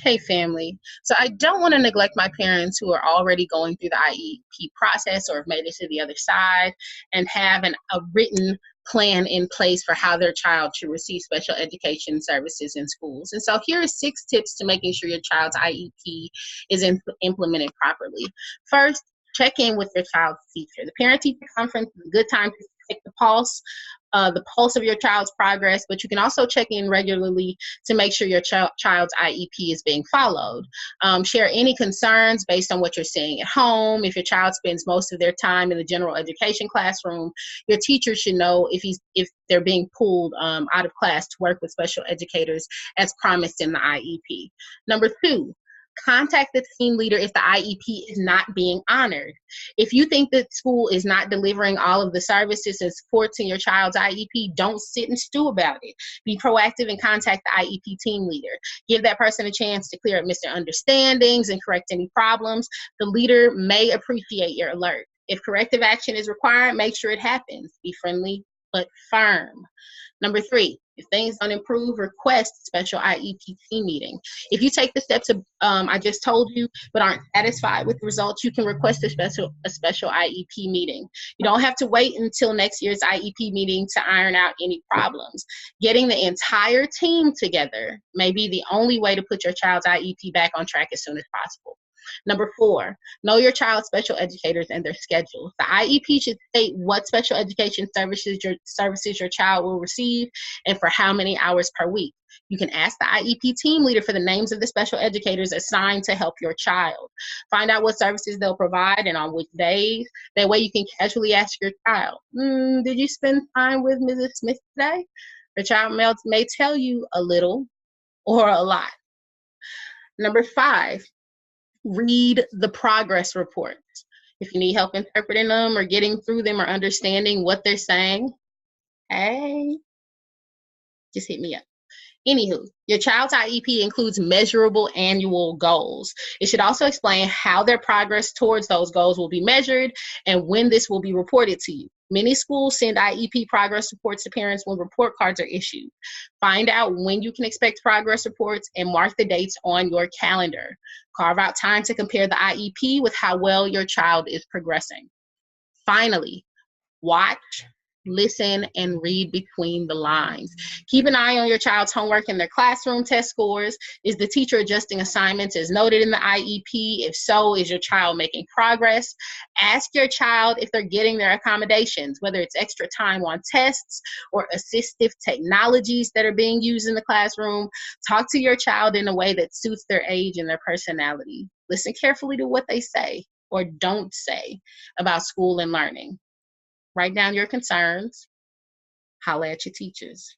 Hey, family. So I don't want to neglect my parents who are already going through the IEP process or have made it to the other side and have a written plan in place for how their child should receive special education services in schools. And so here are 6 tips to making sure your child's IEP is implemented properly. First, check in with your child's teacher. The parent-teacher conference is a good time to take the pulse of your child's progress, but you can also check in regularly to make sure your child's IEP is being followed. Share any concerns based on what you're seeing at home. If your child spends most of their time in the general education classroom, your teacher should know if they're being pulled out of class to work with special educators as promised in the IEP. Number 2, contact the team leader if the IEP is not being honored. If you think that school is not delivering all of the services and supports in your child's IEP, don't sit and stew about it. Be proactive and contact the IEP team leader. Give that person a chance to clear up misunderstandings and correct any problems. The leader may appreciate your alert. If corrective action is required, make sure it happens. Be friendly but firm. Number 3, if things don't improve, request special IEP team meeting. If you take the steps I just told you, but aren't satisfied with the results, you can request a special IEP meeting. You don't have to wait until next year's IEP meeting to iron out any problems. Getting the entire team together may be the only way to put your child's IEP back on track as soon as possible. Number 4, know your child's special educators and their schedules. The IEP should state what special education services your child will receive and for how many hours per week. You can ask the IEP team leader for the names of the special educators assigned to help your child. Find out what services they'll provide and on which days. That way you can casually ask your child, did you spend time with Mrs. Smith today? Your child may tell you a little or a lot. Number 5, read the progress reports. If you need help interpreting them or getting through them or understanding what they're saying, hey, just hit me up. Anywho, your child's IEP includes measurable annual goals. It should also explain how their progress towards those goals will be measured and when this will be reported to you. Many schools send IEP progress reports to parents when report cards are issued. Find out when you can expect progress reports and mark the dates on your calendar. Carve out time to compare the IEP with how well your child is progressing. Finally, watch, listen, and read between the lines. Keep an eye on your child's homework and their classroom test scores. Is the teacher adjusting assignments as noted in the IEP? If so, is your child making progress? Ask your child if they're getting their accommodations, whether it's extra time on tests or assistive technologies that are being used in the classroom. Talk to your child in a way that suits their age and their personality. Listen carefully to what they say or don't say about school and learning. Write down your concerns, holler at your teachers.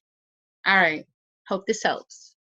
All right, hope this helps.